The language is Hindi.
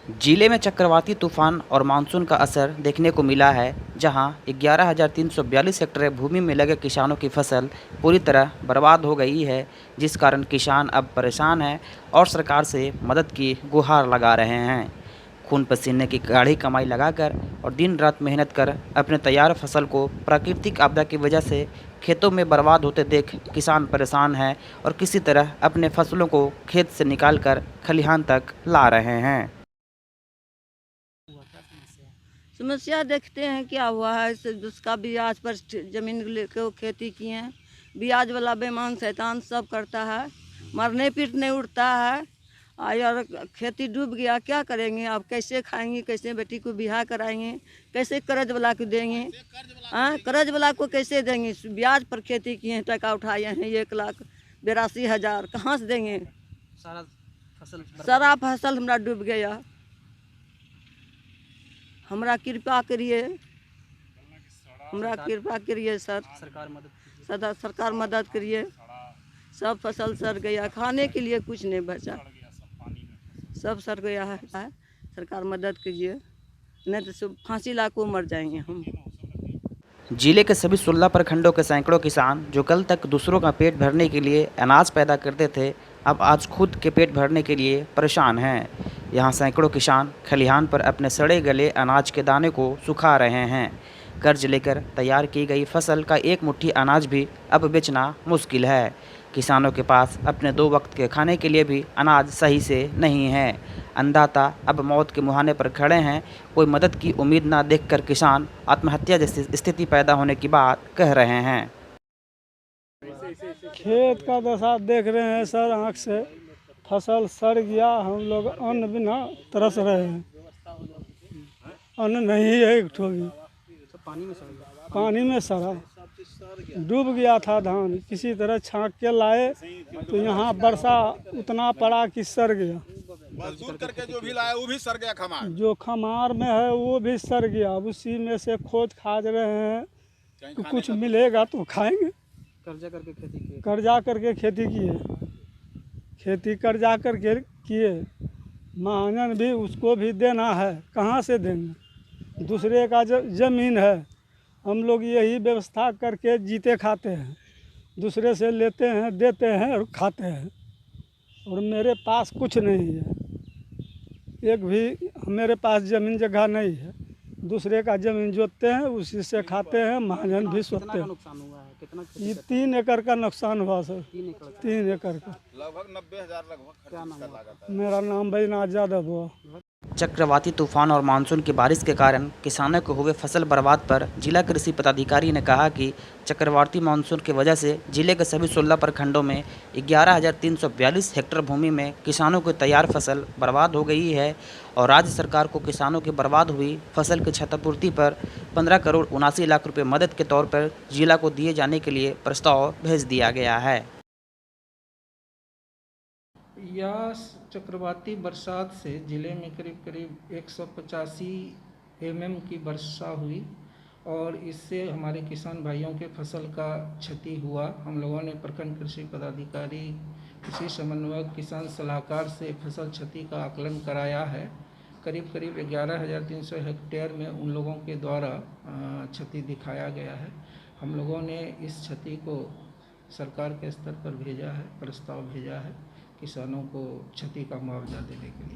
जिले में चक्रवाती तूफान और मानसून का असर देखने को मिला है, जहां 11,342 हेक्टेयर भूमि में लगे किसानों की फसल पूरी तरह बर्बाद हो गई है, जिस कारण किसान अब परेशान हैं और सरकार से मदद की गुहार लगा रहे हैं। खून पसीने की गाढ़ी कमाई लगाकर और दिन रात मेहनत कर अपने तैयार फसल को प्राकृतिक आपदा की वजह से खेतों में बर्बाद होते देख किसान परेशान हैं और किसी तरह अपने फसलों को खेत से निकालकर खलिहान तक ला रहे हैं। समस्या देखते हैं क्या हुआ है। उसका ब्याज पर जमीन लेके वो खेती किए हैं। ब्याज वाला बेईमान शैतान सब करता है, मरने पीटने उड़ता है। और खेती डूब गया, क्या करेंगे अब? कैसे खाएंगे, कैसे बेटी को बिहार कराएंगे, कैसे कर्ज वाला को देंगे? हाँ, कर्ज वाला को कैसे देंगे? ब्याज पर खेती किए हैं, टका उठाए हैं 1,82,000, कहाँ से देंगे? सारा फसल हमारा डूब गया। हमरा कृपा करिए, हमरा कृपा करिए सर। सरकार मदद करिए। सब फसल सड़ गया, खाने के लिए कुछ नहीं बचा, सब सड़ गया है। सरकार मदद कीजिए, नहीं तो सब फांसी ला को मर जाएंगे हम। जिले के सभी 16 प्रखंडों के सैकड़ों किसान जो कल तक दूसरों का पेट भरने के लिए अनाज पैदा करते थे, अब आज खुद के पेट भरने के लिए परेशान हैं। यहाँ सैकड़ों किसान खलिहान पर अपने सड़े गले अनाज के दाने को सुखा रहे हैं। कर्ज लेकर तैयार की गई फसल का एक मुट्ठी अनाज भी अब बेचना मुश्किल है। किसानों के पास अपने 2 वक्त के खाने के लिए भी अनाज सही से नहीं है। अन्नदाता अब मौत के मुहाने पर खड़े हैं। कोई मदद की उम्मीद ना देखकर किसान आत्महत्या जैसी स्थिति पैदा होने की बात कह रहे हैं। खेत का दशा देख रहे हैं सर, आँख से फसल सड़ गया। हम लोग अन्न बिना तरस रहे हैं, अन्न नहीं है एक ठो भी। पानी में सड़ा डूब गया था धान, किसी तरह छांक के लाए तो यहाँ वर्षा उतना पड़ा कि सड़ गया। मजदूर करके जो भी लाया वो भी सड़ गया। खमार जो खमार में है वो भी सड़ गया। उसी में से खोज खाज रहे हैं कि कुछ मिलेगा तो खाएंगे। कर्जा करके खेती किए, खेती कर्जा करके किए। महाजन भी उसको भी देना है, कहाँ से देंगे? दूसरे का जमीन है, हम लोग यही व्यवस्था करके जीते खाते हैं। दूसरे से लेते हैं, देते हैं और खाते हैं। और मेरे पास कुछ नहीं है, एक भी मेरे पास ज़मीन जगह नहीं है। दूसरे का ज़मीन जोतते हैं, उसी से खाते हैं। महाजन भी सोते हैं। ये 3 एकड़ का नुकसान हुआ सर, 3 एकड़ का लगभग 90,000 लगभग। मेरा नाम बैजनाथ यादव हुआ। चक्रवाती तूफान और मानसून की बारिश के कारण किसानों को हुए फसल बर्बाद पर जिला कृषि पदाधिकारी ने कहा कि चक्रवाती मानसून की वजह से जिले के सभी 16 प्रखंडों में 11,342 हेक्टेयर भूमि में किसानों की तैयार फसल बर्बाद हो गई है और राज्य सरकार को किसानों की बर्बाद हुई फसल की क्षतिपूर्ति पर 15 करोड़ 79 लाख रुपये मदद के तौर पर जिला को दिए जाने के लिए प्रस्ताव भेज दिया गया है। यह चक्रवाती बरसात से ज़िले में करीब करीब 185 mm की वर्षा हुई और इससे हमारे किसान भाइयों के फसल का क्षति हुआ। हम लोगों ने प्रखंड कृषि पदाधिकारी, कृषि समन्वयक, किसान सलाहकार से फसल क्षति का आकलन कराया है। करीब करीब 11,300 हेक्टेयर में उन लोगों के द्वारा क्षति दिखाया गया है। हम लोगों ने इस क्षति को सरकार के स्तर पर भेजा है, प्रस्ताव भेजा है किसानों को क्षति का मुआवजा देने के लिए।